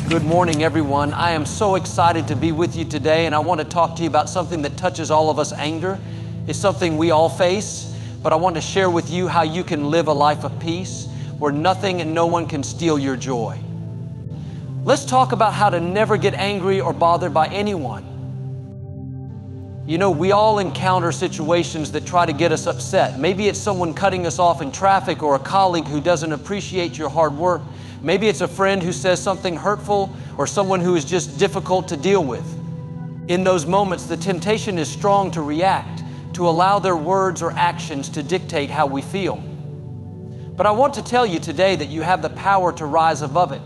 Good morning, everyone. I am so excited to be with you today, and I want to talk to you about something that touches all of us. Anger is something we all face, but I want to share with you how you can live a life of peace where nothing and no one can steal your joy. Let's talk about how to never get angry or bothered by anyone. You know, we all encounter situations that try to get us upset. Maybe it's someone cutting us off in traffic, or a colleague who doesn't appreciate your hard work. Maybe it's a friend who says something hurtful, or someone who is just difficult to deal with. In those moments, the temptation is strong to react, to allow their words or actions to dictate how we feel. But I want to tell you today that you have the power to rise above it.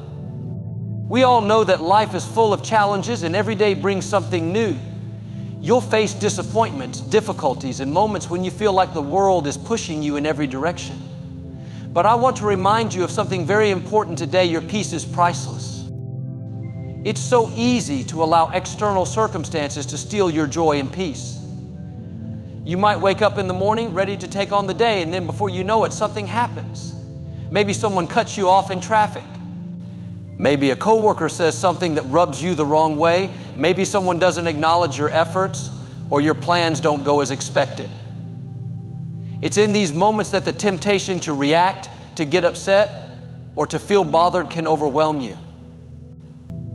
We all know that life is full of challenges, and every day brings something new. You'll face disappointments, difficulties, and moments when you feel like the world is pushing you in every direction. But I want to remind you of something very important today. Your peace is priceless. It's so easy to allow external circumstances to steal your joy and peace. You might wake up in the morning ready to take on the day, and then before you know it, something happens. Maybe someone cuts you off in traffic. Maybe a coworker says something that rubs you the wrong way. Maybe someone doesn't acknowledge your efforts, or your plans don't go as expected. It's in these moments that the temptation to react, to get upset, or to feel bothered can overwhelm you.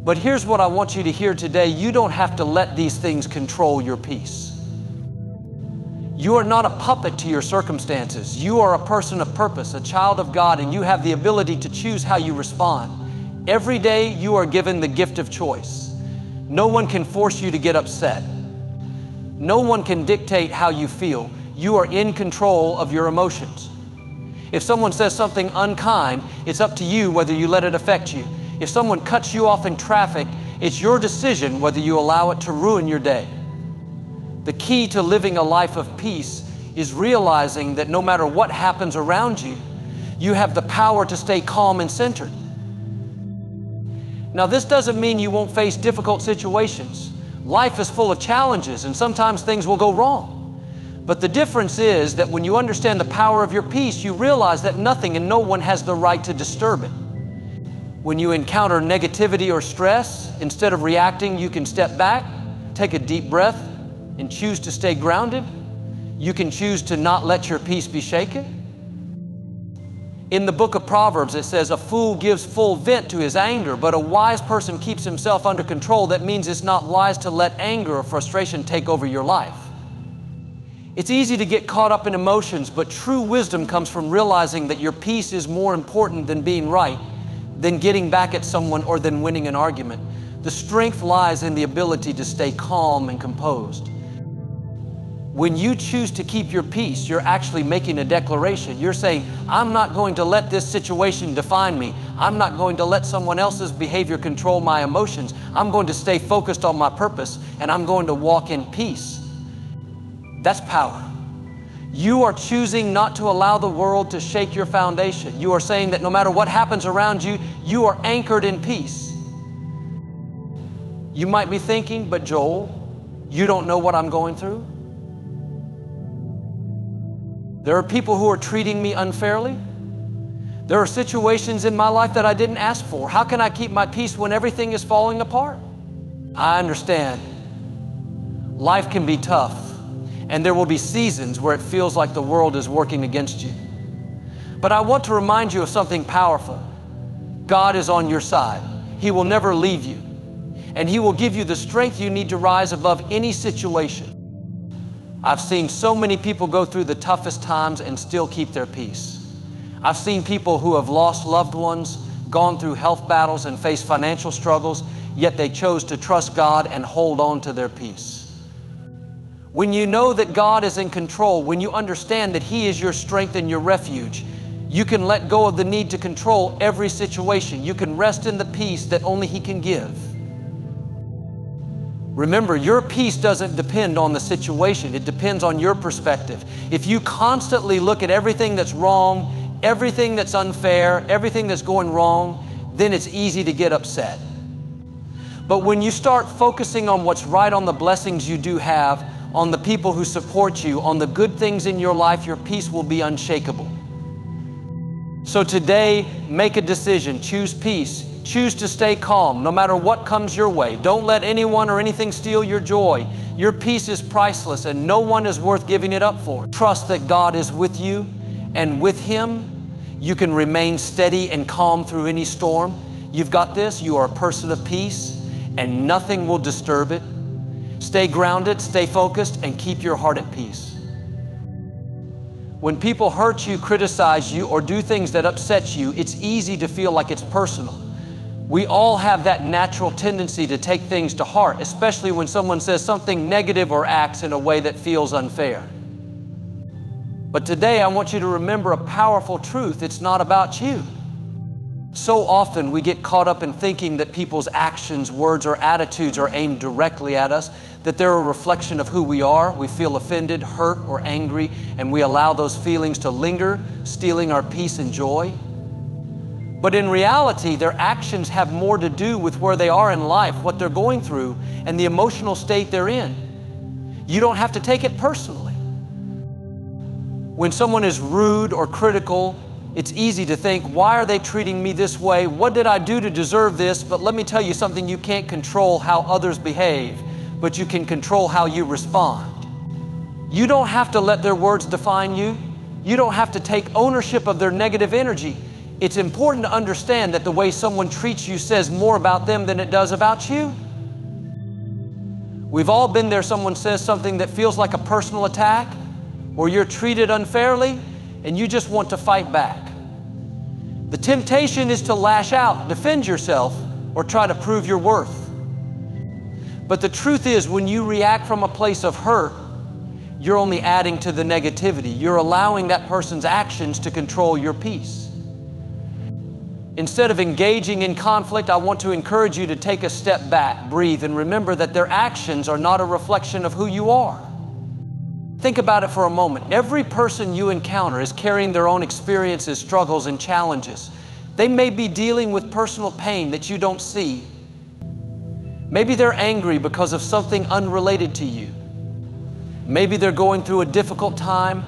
But here's what I want you to hear today. You don't have to let these things control your peace. You are not a puppet to your circumstances. You are a person of purpose, a child of God, and you have the ability to choose how you respond. Every day you are given the gift of choice. No one can force you to get upset. No one can dictate how you feel. You are in control of your emotions. If someone says something unkind, it's up to you whether you let it affect you. If someone cuts you off in traffic, it's your decision whether you allow it to ruin your day. The key to living a life of peace is realizing that no matter what happens around you, you have the power to stay calm and centered. Now, this doesn't mean you won't face difficult situations. Life is full of challenges, and sometimes things will go wrong. But the difference is that when you understand the power of your peace, you realize that nothing and no one has the right to disturb it. When you encounter negativity or stress, instead of reacting, you can step back, take a deep breath, and choose to stay grounded. You can choose to not let your peace be shaken. In the book of Proverbs, it says, a fool gives full vent to his anger, but a wise person keeps himself under control. That means it's not wise to let anger or frustration take over your life. It's easy to get caught up in emotions, but true wisdom comes from realizing that your peace is more important than being right, than getting back at someone, or than winning an argument. The strength lies in the ability to stay calm and composed. When you choose to keep your peace, you're actually making a declaration. You're saying, I'm not going to let this situation define me. I'm not going to let someone else's behavior control my emotions. I'm going to stay focused on my purpose, and I'm going to walk in peace. That's power. You are choosing not to allow the world to shake your foundation. You are saying that no matter what happens around you, you are anchored in peace. You might be thinking, but Joel, you don't know what I'm going through. There are people who are treating me unfairly. There are situations in my life that I didn't ask for. How can I keep my peace when everything is falling apart? I understand. Life can be tough. And there will be seasons where it feels like the world is working against you. But I want to remind you of something powerful. God is on your side. He will never leave you. And He will give you the strength you need to rise above any situation. I've seen so many people go through the toughest times and still keep their peace. I've seen people who have lost loved ones, gone through health battles, and faced financial struggles, yet they chose to trust God and hold on to their peace. When you know that God is in control, when you understand that He is your strength and your refuge, you can let go of the need to control every situation. You can rest in the peace that only He can give. Remember, your peace doesn't depend on the situation. It depends on your perspective. If you constantly look at everything that's wrong, everything that's unfair, everything that's going wrong, then it's easy to get upset. But when you start focusing on what's right, on the blessings you do have, on the people who support you, on the good things in your life, your peace will be unshakable. So today, make a decision. Choose peace. Choose to stay calm no matter what comes your way. Don't let anyone or anything steal your joy. Your peace is priceless and no one is worth giving it up for. Trust that God is with you, and with Him, you can remain steady and calm through any storm. You've got this. You are a person of peace and nothing will disturb it. Stay grounded, stay focused, and keep your heart at peace. When people hurt you, criticize you, or do things that upset you, it's easy to feel like it's personal. We all have that natural tendency to take things to heart, especially when someone says something negative or acts in a way that feels unfair. But today I want you to remember a powerful truth. It's not about you. So often we get caught up in thinking that people's actions, words, or attitudes are aimed directly at us, that they're a reflection of who we are. We feel offended, hurt, or angry, and we allow those feelings to linger, stealing our peace and joy. But in reality, their actions have more to do with where they are in life, what they're going through, and the emotional state they're in. You don't have to take it personally. When someone is rude or critical, it's easy to think, why are they treating me this way? What did I do to deserve this? But let me tell you something, you can't control how others behave, but you can control how you respond. You don't have to let their words define you. You don't have to take ownership of their negative energy. It's important to understand that the way someone treats you says more about them than it does about you. We've all been there. Someone says something that feels like a personal attack, or you're treated unfairly, and you just want to fight back. The temptation is to lash out, defend yourself, or try to prove your worth. But the truth is, when you react from a place of hurt, you're only adding to the negativity. You're allowing that person's actions to control your peace. Instead of engaging in conflict, I want to encourage you to take a step back, breathe, and remember that their actions are not a reflection of who you are. Think about it for a moment. Every person you encounter is carrying their own experiences, struggles, and challenges. They may be dealing with personal pain that you don't see. Maybe they're angry because of something unrelated to you. Maybe they're going through a difficult time,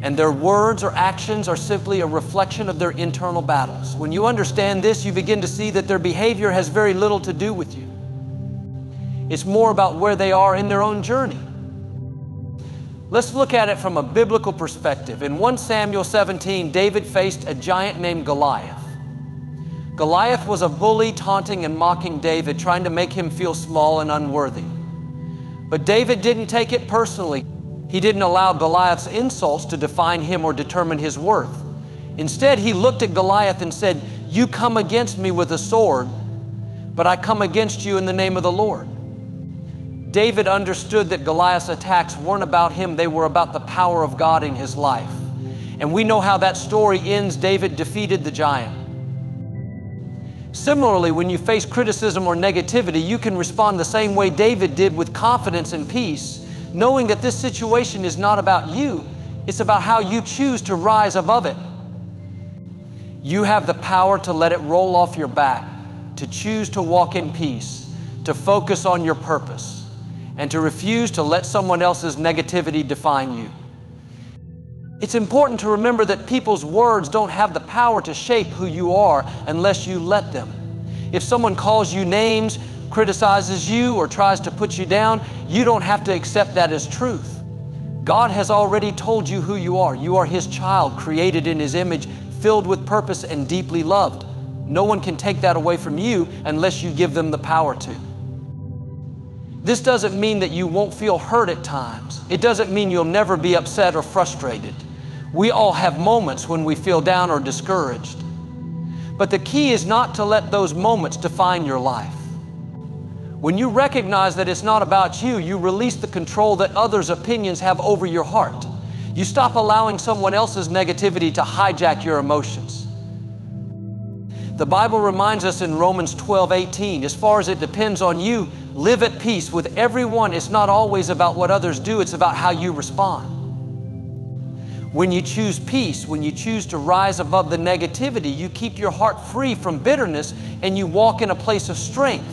and their words or actions are simply a reflection of their internal battles. When you understand this, you begin to see that their behavior has very little to do with you. It's more about where they are in their own journey. Let's look at it from a biblical perspective. In 1 Samuel 17, David faced a giant named Goliath. Goliath was a bully, taunting and mocking David, trying to make him feel small and unworthy. But David didn't take it personally. He didn't allow Goliath's insults to define him or determine his worth. Instead, he looked at Goliath and said, "You come against me with a sword, but I come against you in the name of the Lord." David understood that Goliath's attacks weren't about him, they were about the power of God in his life. And we know how that story ends. David defeated the giant. Similarly, when you face criticism or negativity, you can respond the same way David did, with confidence and peace, knowing that this situation is not about you, it's about how you choose to rise above it. You have the power to let it roll off your back, to choose to walk in peace, to focus on your purpose, and to refuse to let someone else's negativity define you. It's important to remember that people's words don't have the power to shape who you are unless you let them. If someone calls you names, criticizes you, or tries to put you down, you don't have to accept that as truth. God has already told you who you are. You are His child, created in His image, filled with purpose and deeply loved. No one can take that away from you unless you give them the power to. This doesn't mean that you won't feel hurt at times. It doesn't mean you'll never be upset or frustrated. We all have moments when we feel down or discouraged. But the key is not to let those moments define your life. When you recognize that it's not about you, you release the control that others' opinions have over your heart. You stop allowing someone else's negativity to hijack your emotions. The Bible reminds us in Romans 12:18, as far as it depends on you, live at peace with everyone. It's not always about what others do, it's about how you respond. When you choose peace, when you choose to rise above the negativity, you keep your heart free from bitterness and you walk in a place of strength.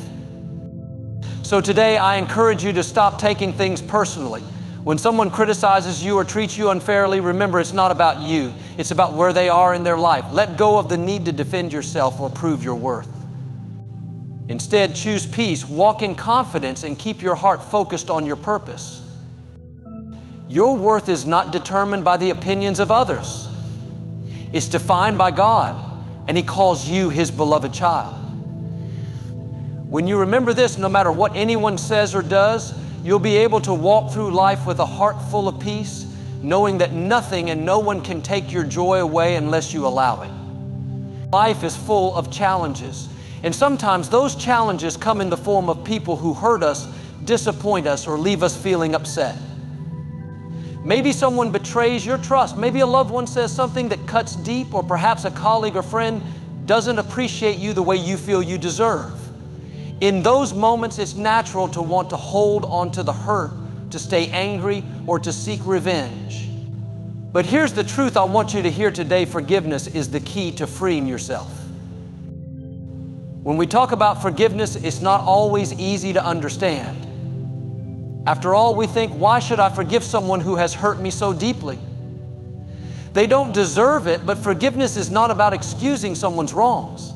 So today I encourage you to stop taking things personally. When someone criticizes you or treats you unfairly, remember it's not about you. It's about where they are in their life. Let go of the need to defend yourself or prove your worth. Instead, choose peace, walk in confidence, and keep your heart focused on your purpose. Your worth is not determined by the opinions of others. It's defined by God, and He calls you His beloved child. When you remember this, no matter what anyone says or does, you'll be able to walk through life with a heart full of peace, knowing that nothing and no one can take your joy away unless you allow it. Life is full of challenges, and sometimes those challenges come in the form of people who hurt us, disappoint us, or leave us feeling upset. Maybe someone betrays your trust. Maybe a loved one says something that cuts deep, or perhaps a colleague or friend doesn't appreciate you the way you feel you deserve. In those moments, it's natural to want to hold on to the hurt, to stay angry, or to seek revenge. But here's the truth I want you to hear today. Forgiveness is the key to freeing yourself. When we talk about forgiveness, it's not always easy to understand. After all, we think, why should I forgive someone who has hurt me so deeply? They don't deserve it, but forgiveness is not about excusing someone's wrongs.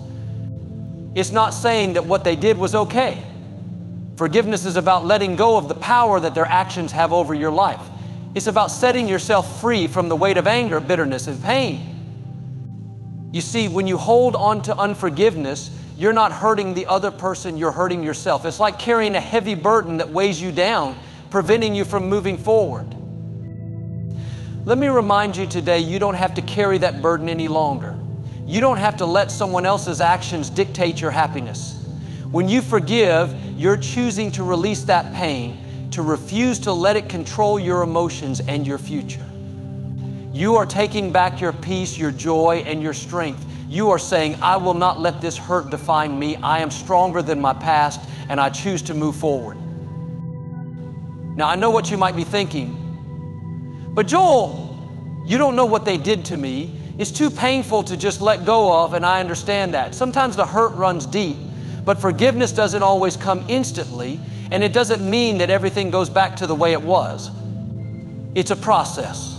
It's not saying that what they did was okay. Forgiveness is about letting go of the power that their actions have over your life. It's about setting yourself free from the weight of anger, bitterness, and pain. You see, when you hold on to unforgiveness, you're not hurting the other person, you're hurting yourself. It's like carrying a heavy burden that weighs you down, preventing you from moving forward. Let me remind you today, you don't have to carry that burden any longer. You don't have to let someone else's actions dictate your happiness. When you forgive, you're choosing to release that pain, to refuse to let it control your emotions and your future. You are taking back your peace, your joy, and your strength. You are saying, I will not let this hurt define me. I am stronger than my past, and I choose to move forward. Now, I know what you might be thinking, but Joel, you don't know what they did to me. It's too painful to just let go of, and I understand that. Sometimes the hurt runs deep, but forgiveness doesn't always come instantly, and it doesn't mean that everything goes back to the way it was. It's a process.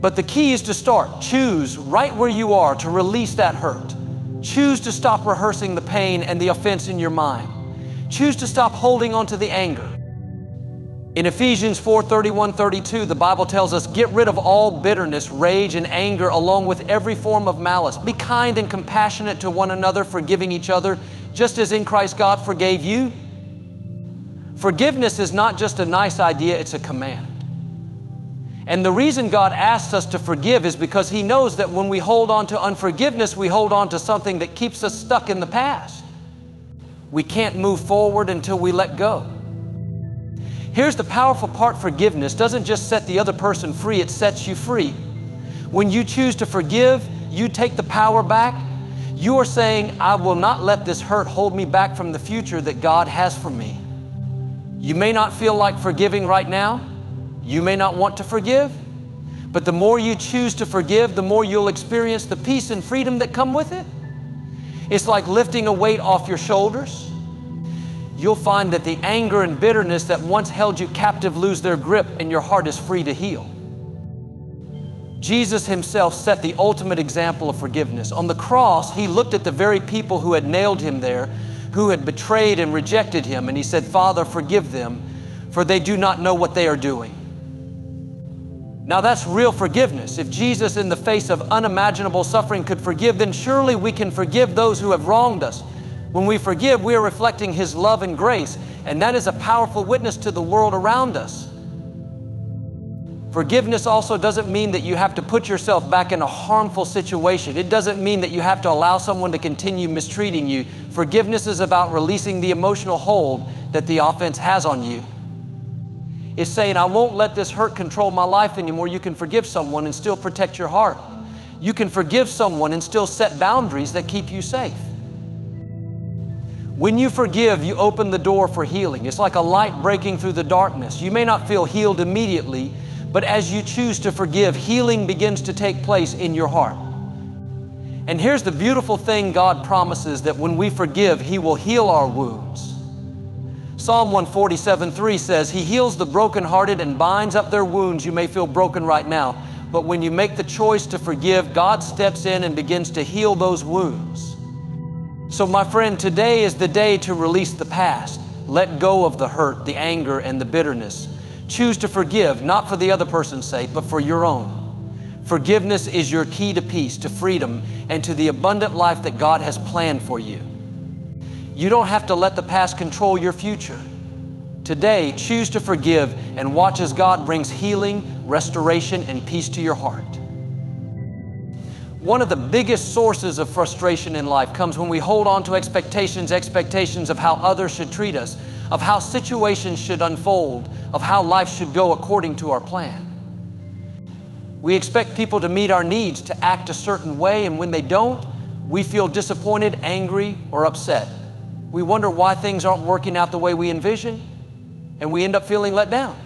But the key is to start. Choose right where you are to release that hurt. Choose to stop rehearsing the pain and the offense in your mind. Choose to stop holding on to the anger. In Ephesians 4:31-32, the Bible tells us, get rid of all bitterness, rage, and anger, along with every form of malice. Be kind and compassionate to one another, forgiving each other, just as in Christ God forgave you. Forgiveness is not just a nice idea, it's a command. And the reason God asks us to forgive is because He knows that when we hold on to unforgiveness, we hold on to something that keeps us stuck in the past. We can't move forward until we let go. Here's the powerful part. Forgiveness doesn't just set the other person free, it sets you free. When you choose to forgive, you take the power back. You are saying, I will not let this hurt hold me back from the future that God has for me. You may not feel like forgiving right now. You may not want to forgive, but the more you choose to forgive, the more you'll experience the peace and freedom that come with it. It's like lifting a weight off your shoulders. You'll find that the anger and bitterness that once held you captive lose their grip, and your heart is free to heal. Jesus Himself set the ultimate example of forgiveness. On the cross, He looked at the very people who had nailed Him there, who had betrayed and rejected Him, and He said, Father, forgive them, for they do not know what they are doing. Now that's real forgiveness. If Jesus, in the face of unimaginable suffering, could forgive, then surely we can forgive those who have wronged us. When we forgive, we are reflecting His love and grace, and that is a powerful witness to the world around us. Forgiveness also doesn't mean that you have to put yourself back in a harmful situation. It doesn't mean that you have to allow someone to continue mistreating you. Forgiveness is about releasing the emotional hold that the offense has on you. It's saying, I won't let this hurt control my life anymore. You can forgive someone and still protect your heart. You can forgive someone and still set boundaries that keep you safe. When you forgive, you open the door for healing. It's like a light breaking through the darkness. You may not feel healed immediately, but as you choose to forgive, healing begins to take place in your heart. And here's the beautiful thing God promises, that when we forgive, He will heal our wounds. Psalm 147:3 says, He heals the brokenhearted and binds up their wounds. You may feel broken right now, but when you make the choice to forgive, God steps in and begins to heal those wounds. So my friend, today is the day to release the past. Let go of the hurt, the anger, and the bitterness. Choose to forgive, not for the other person's sake, but for your own. Forgiveness is your key to peace, to freedom, and to the abundant life that God has planned for you. You don't have to let the past control your future. Today, choose to forgive and watch as God brings healing, restoration, and peace to your heart. One of the biggest sources of frustration in life comes when we hold on to expectations of how others should treat us, of how situations should unfold, of how life should go according to our plan. We expect people to meet our needs, to act a certain way, and when they don't, we feel disappointed, angry, or upset. We wonder why things aren't working out the way we envision, and we end up feeling let down.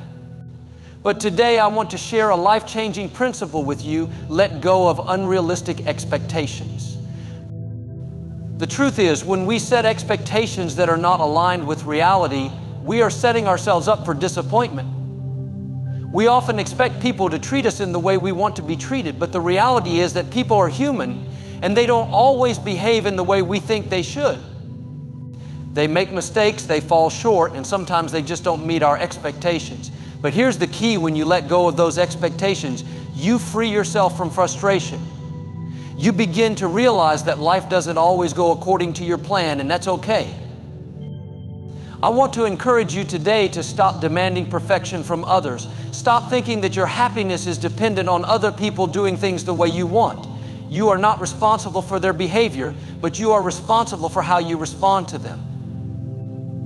But today I want to share a life-changing principle with you: let go of unrealistic expectations. The truth is, when we set expectations that are not aligned with reality, we are setting ourselves up for disappointment. We often expect people to treat us in the way we want to be treated, but the reality is that people are human and they don't always behave in the way we think they should. They make mistakes, they fall short, and sometimes they just don't meet our expectations. But here's the key: when you let go of those expectations, you free yourself from frustration. You begin to realize that life doesn't always go according to your plan, and that's okay. I want to encourage you today to stop demanding perfection from others. Stop thinking that your happiness is dependent on other people doing things the way you want. You are not responsible for their behavior, but you are responsible for how you respond to them.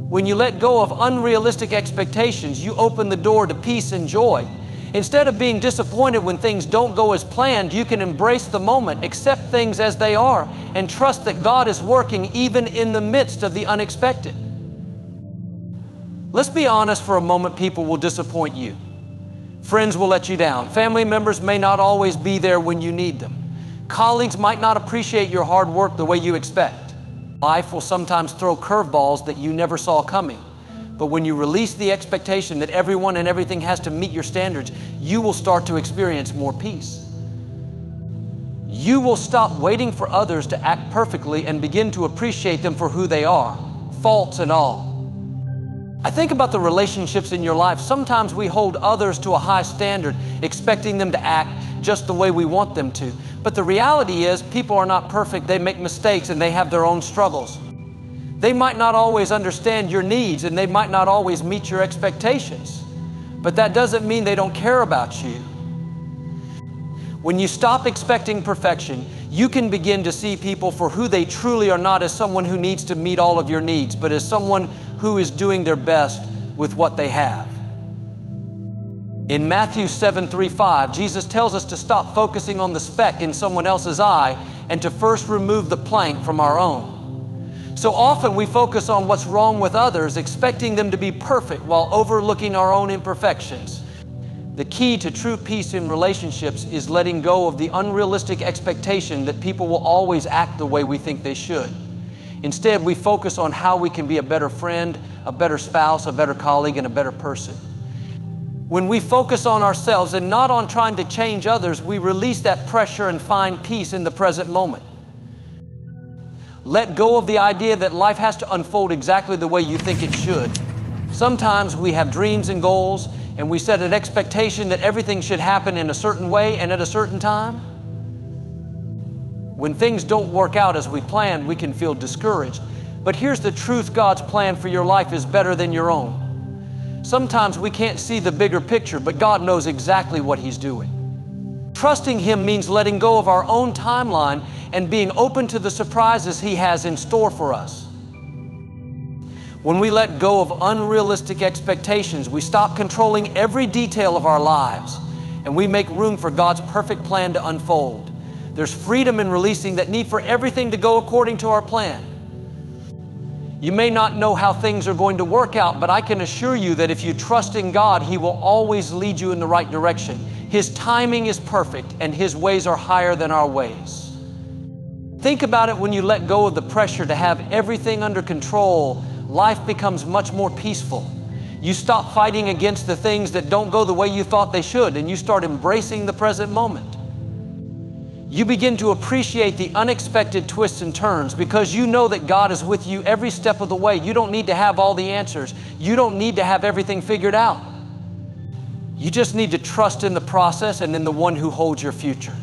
When you let go of unrealistic expectations, you open the door to peace and joy. Instead of being disappointed when things don't go as planned, you can embrace the moment, accept things as they are, and trust that God is working even in the midst of the unexpected. Let's be honest for a moment. People will disappoint you. Friends will let you down. Family members may not always be there when you need them. Colleagues might not appreciate your hard work the way you expect. Life will sometimes throw curveballs that you never saw coming. But when you release the expectation that everyone and everything has to meet your standards, you will start to experience more peace. You will stop waiting for others to act perfectly and begin to appreciate them for who they are, faults and all. I think about the relationships in your life. Sometimes we hold others to a high standard, expecting them to act just the way we want them to. But the reality is, people are not perfect. They make mistakes and they have their own struggles. They might not always understand your needs and they might not always meet your expectations. But that doesn't mean they don't care about you. When you stop expecting perfection, you can begin to see people for who they truly are, not as someone who needs to meet all of your needs, but as someone who is doing their best with what they have. In Matthew 7:3-5, Jesus tells us to stop focusing on the speck in someone else's eye and to first remove the plank from our own. So often we focus on what's wrong with others, expecting them to be perfect while overlooking our own imperfections. The key to true peace in relationships is letting go of the unrealistic expectation that people will always act the way we think they should. Instead, we focus on how we can be a better friend, a better spouse, a better colleague, and a better person. When we focus on ourselves and not on trying to change others, we release that pressure and find peace in the present moment. Let go of the idea that life has to unfold exactly the way you think it should. Sometimes we have dreams and goals, and we set an expectation that everything should happen in a certain way and at a certain time. When things don't work out as we planned, we can feel discouraged. But here's the truth: God's plan for your life is better than your own. Sometimes we can't see the bigger picture, but God knows exactly what He's doing. Trusting Him means letting go of our own timeline and being open to the surprises He has in store for us. When we let go of unrealistic expectations, we stop controlling every detail of our lives, and we make room for God's perfect plan to unfold. There's freedom in releasing that need for everything to go according to our plan. You may not know how things are going to work out, but I can assure you that if you trust in God, He will always lead you in the right direction. His timing is perfect, and His ways are higher than our ways. Think about it: when you let go of the pressure to have everything under control, life becomes much more peaceful. You stop fighting against the things that don't go the way you thought they should, and you start embracing the present moment. You begin to appreciate the unexpected twists and turns because you know that God is with you every step of the way. You don't need to have all the answers. You don't need to have everything figured out. You just need to trust in the process and in the one who holds your future.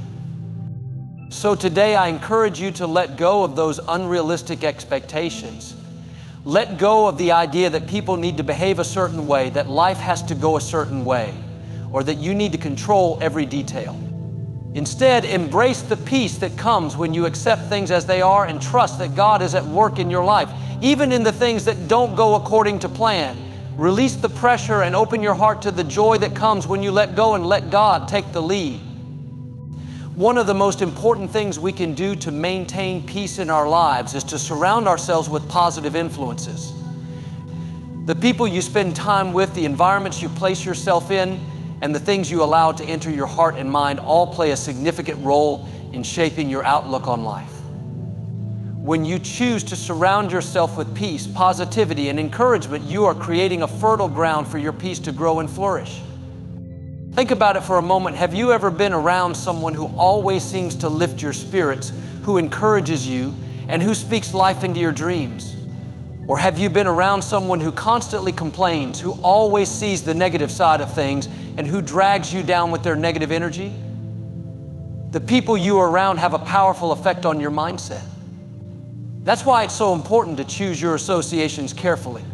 So today I encourage you to let go of those unrealistic expectations. Let go of the idea that people need to behave a certain way, that life has to go a certain way, or that you need to control every detail. Instead, embrace the peace that comes when you accept things as they are and trust that God is at work in your life, even in the things that don't go according to plan. Release the pressure and open your heart to the joy that comes when you let go and let God take the lead. One of the most important things we can do to maintain peace in our lives is to surround ourselves with positive influences. The people you spend time with, the environments you place yourself in, and the things you allow to enter your heart and mind all play a significant role in shaping your outlook on life. When you choose to surround yourself with peace, positivity, and encouragement, you are creating a fertile ground for your peace to grow and flourish. Think about it for a moment. Have you ever been around someone who always seems to lift your spirits, who encourages you, and who speaks life into your dreams? Or have you been around someone who constantly complains, who always sees the negative side of things, and who drags you down with their negative energy? The people you are around have a powerful effect on your mindset. That's why it's so important to choose your associations carefully.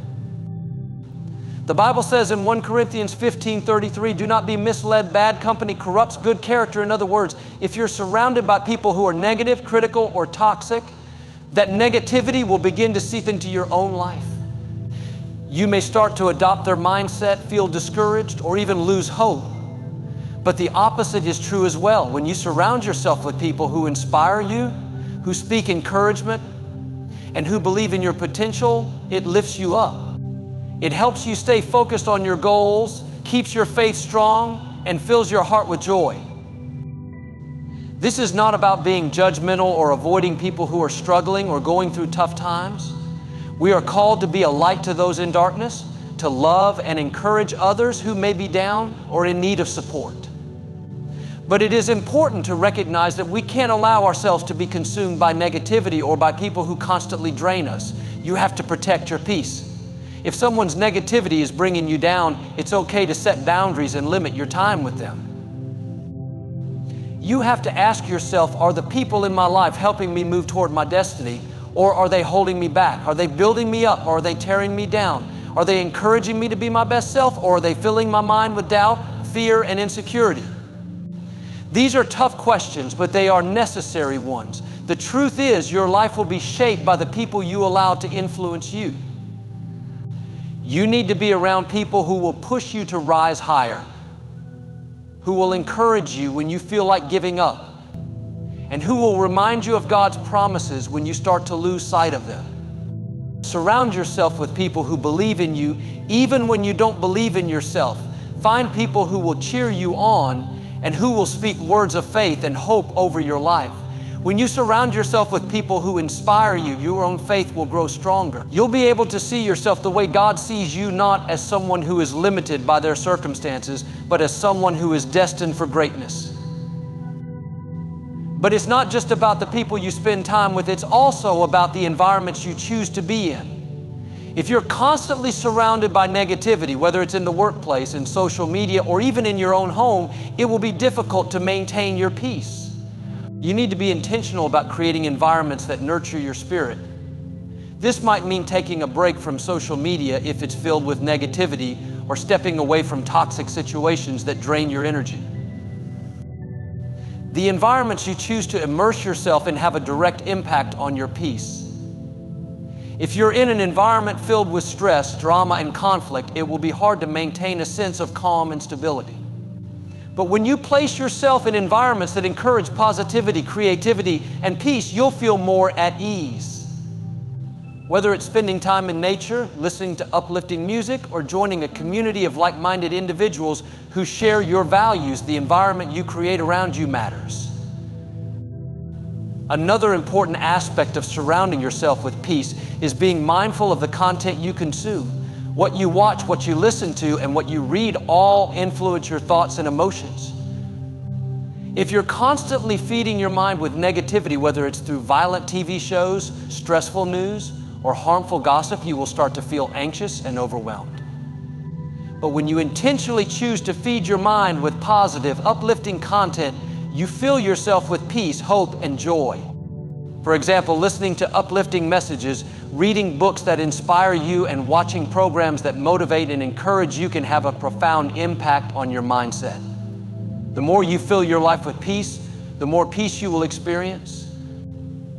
The Bible says in 1 Corinthians 15:33, do not be misled, bad company corrupts good character. In other words, if you're surrounded by people who are negative, critical, or toxic, that negativity will begin to seep into your own life. You may start to adopt their mindset, feel discouraged, or even lose hope. But the opposite is true as well. When you surround yourself with people who inspire you, who speak encouragement, and who believe in your potential, it lifts you up. It helps you stay focused on your goals, keeps your faith strong, and fills your heart with joy. This is not about being judgmental or avoiding people who are struggling or going through tough times. We are called to be a light to those in darkness, to love and encourage others who may be down or in need of support. But it is important to recognize that we can't allow ourselves to be consumed by negativity or by people who constantly drain us. You have to protect your peace. If someone's negativity is bringing you down, it's okay to set boundaries and limit your time with them. You have to ask yourself, are the people in my life helping me move toward my destiny, or are they holding me back? Are they building me up, or are they tearing me down? Are they encouraging me to be my best self, or are they filling my mind with doubt, fear, and insecurity? These are tough questions, but they are necessary ones. The truth is, your life will be shaped by the people you allow to influence you. You need to be around people who will push you to rise higher, who will encourage you when you feel like giving up, and who will remind you of God's promises when you start to lose sight of them. Surround yourself with people who believe in you even when you don't believe in yourself. Find people who will cheer you on and who will speak words of faith and hope over your life. When you surround yourself with people who inspire you, your own faith will grow stronger. You'll be able to see yourself the way God sees you, not as someone who is limited by their circumstances, but as someone who is destined for greatness. But it's not just about the people you spend time with, it's also about the environments you choose to be in. If you're constantly surrounded by negativity, whether it's in the workplace, in social media, or even in your own home, it will be difficult to maintain your peace. You need to be intentional about creating environments that nurture your spirit. This might mean taking a break from social media if it's filled with negativity, or stepping away from toxic situations that drain your energy. The environments you choose to immerse yourself in have a direct impact on your peace. If you're in an environment filled with stress, drama, and conflict, it will be hard to maintain a sense of calm and stability. But when you place yourself in environments that encourage positivity, creativity, and peace, you'll feel more at ease. Whether it's spending time in nature, listening to uplifting music, or joining a community of like-minded individuals who share your values, the environment you create around you matters. Another important aspect of surrounding yourself with peace is being mindful of the content you consume. What you watch, what you listen to, and what you read all influence your thoughts and emotions. If you're constantly feeding your mind with negativity, whether it's through violent TV shows, stressful news, or harmful gossip, you will start to feel anxious and overwhelmed. But when you intentionally choose to feed your mind with positive, uplifting content, you fill yourself with peace, hope, and joy. For example, listening to uplifting messages, reading books that inspire you, and watching programs that motivate and encourage you can have a profound impact on your mindset. The more you fill your life with peace, the more peace you will experience.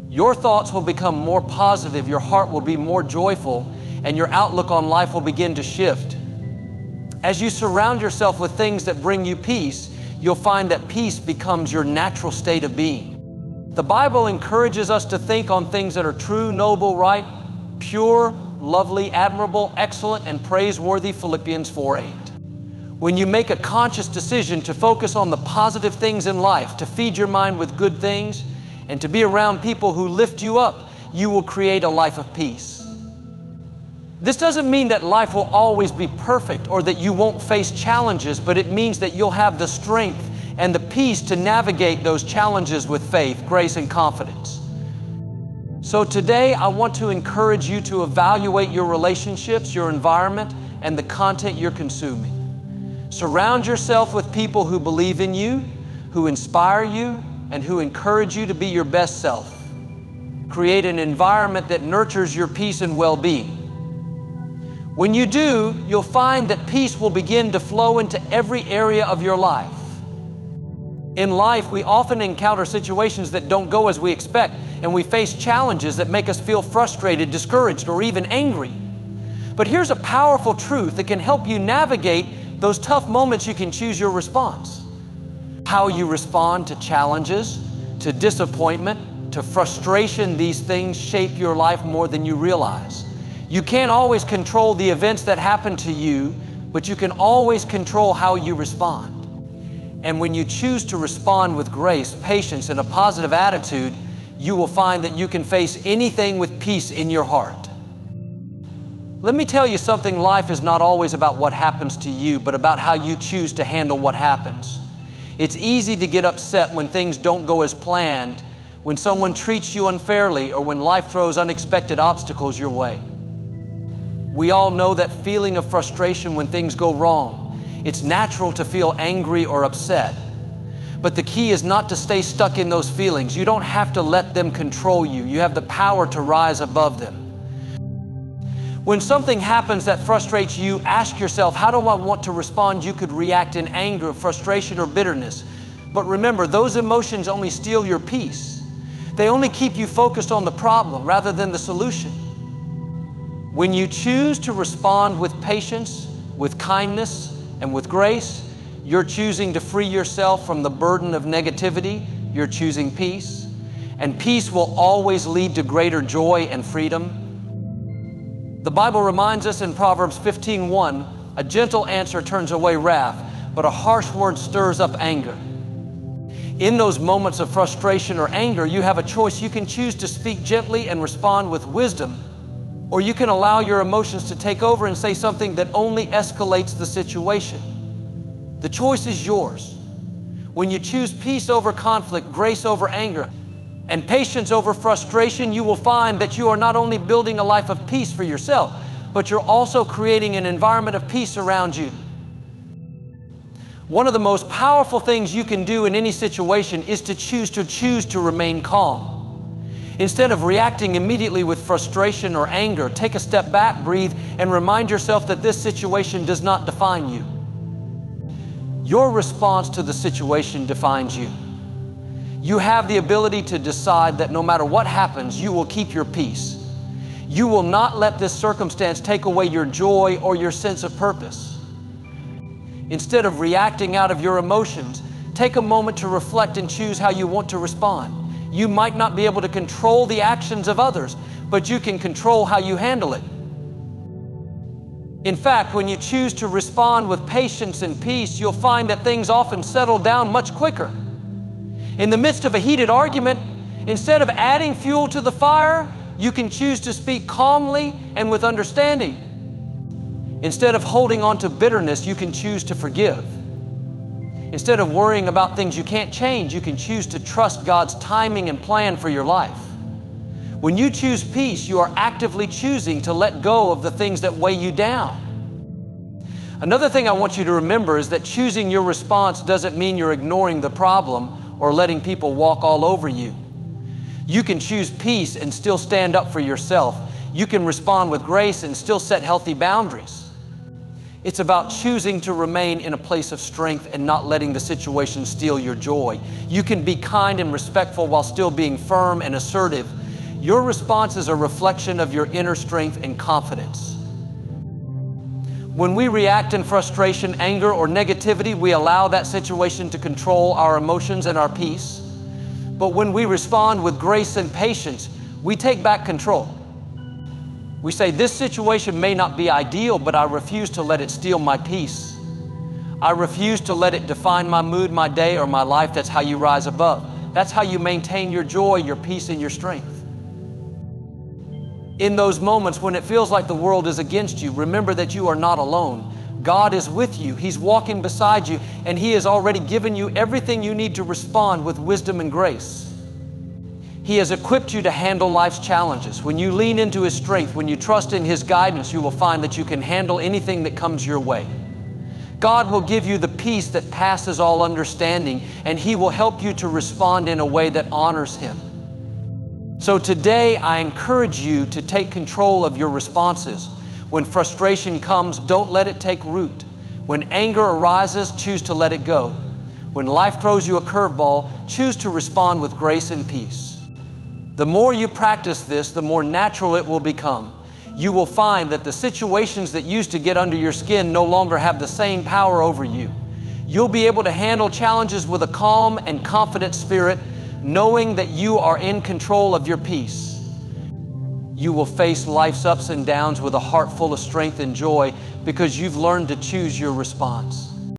Your thoughts will become more positive, your heart will be more joyful, and your outlook on life will begin to shift. As you surround yourself with things that bring you peace, you'll find that peace becomes your natural state of being. The Bible encourages us to think on things that are true, noble, right, pure, lovely, admirable, excellent, and praiseworthy, Philippians 4:8. When you make a conscious decision to focus on the positive things in life, to feed your mind with good things, and to be around people who lift you up, you will create a life of peace. This doesn't mean that life will always be perfect or that you won't face challenges, but it means that you'll have the strength and the peace to navigate those challenges with faith, grace, and confidence. So today, I want to encourage you to evaluate your relationships, your environment, and the content you're consuming. Surround yourself with people who believe in you, who inspire you, and who encourage you to be your best self. Create an environment that nurtures your peace and well-being. When you do, you'll find that peace will begin to flow into every area of your life. In life, we often encounter situations that don't go as we expect, and we face challenges that make us feel frustrated, discouraged, or even angry. But here's a powerful truth that can help you navigate those tough moments. You can choose your response. How you respond to challenges, to disappointment, to frustration, these things shape your life more than you realize. You can't always control the events that happen to you, but you can always control how you respond. And when you choose to respond with grace, patience, and a positive attitude, you will find that you can face anything with peace in your heart. Let me tell you something, life is not always about what happens to you, but about how you choose to handle what happens. It's easy to get upset when things don't go as planned, when someone treats you unfairly, or when life throws unexpected obstacles your way. We all know that feeling of frustration when things go wrong. It's natural to feel angry or upset. But the key is not to stay stuck in those feelings. You don't have to let them control you. You have the power to rise above them. When something happens that frustrates you, ask yourself, how do I want to respond? You could react in anger, frustration, or bitterness. But remember, those emotions only steal your peace. They only keep you focused on the problem rather than the solution. When you choose to respond with patience, with kindness, and with grace, you're choosing to free yourself from the burden of negativity. You're choosing peace. And peace will always lead to greater joy and freedom. The Bible reminds us in Proverbs 15:1, a gentle answer turns away wrath, but a harsh word stirs up anger. In those moments of frustration or anger, you have a choice. You can choose to speak gently and respond with wisdom, or you can allow your emotions to take over and say something that only escalates the situation. The choice is yours. When you choose peace over conflict, grace over anger, and patience over frustration, you will find that you are not only building a life of peace for yourself, but you're also creating an environment of peace around you. One of the most powerful things you can do in any situation is to choose to remain calm. Instead of reacting immediately with frustration or anger, take a step back, breathe, and remind yourself that this situation does not define you. Your response to the situation defines you. You have the ability to decide that no matter what happens, you will keep your peace. You will not let this circumstance take away your joy or your sense of purpose. Instead of reacting out of your emotions, take a moment to reflect and choose how you want to respond. You might not be able to control the actions of others, but you can control how you handle it. In fact, when you choose to respond with patience and peace, you'll find that things often settle down much quicker. In the midst of a heated argument, instead of adding fuel to the fire, you can choose to speak calmly and with understanding. Instead of holding on to bitterness, you can choose to forgive. Instead of worrying about things you can't change, you can choose to trust God's timing and plan for your life. When you choose peace, you are actively choosing to let go of the things that weigh you down. Another thing I want you to remember is that choosing your response doesn't mean you're ignoring the problem or letting people walk all over you. You can choose peace and still stand up for yourself. You can respond with grace and still set healthy boundaries. It's about choosing to remain in a place of strength and not letting the situation steal your joy. You can be kind and respectful while still being firm and assertive. Your response is a reflection of your inner strength and confidence. When we react in frustration, anger, or negativity, we allow that situation to control our emotions and our peace. But when we respond with grace and patience, we take back control. We say, this situation may not be ideal, but I refuse to let it steal my peace. I refuse to let it define my mood, my day, or my life. That's how you rise above. That's how you maintain your joy, your peace, and your strength. In those moments when it feels like the world is against you, remember that you are not alone. God is with you. He's walking beside you, and He has already given you everything you need to respond with wisdom and grace. He has equipped you to handle life's challenges. When you lean into His strength, when you trust in His guidance, you will find that you can handle anything that comes your way. God will give you the peace that passes all understanding, and He will help you to respond in a way that honors Him. So today, I encourage you to take control of your responses. When frustration comes, don't let it take root. When anger arises, choose to let it go. When life throws you a curveball, choose to respond with grace and peace. The more you practice this, the more natural it will become. You will find that the situations that used to get under your skin no longer have the same power over you. You'll be able to handle challenges with a calm and confident spirit, knowing that you are in control of your peace. You will face life's ups and downs with a heart full of strength and joy because you've learned to choose your response.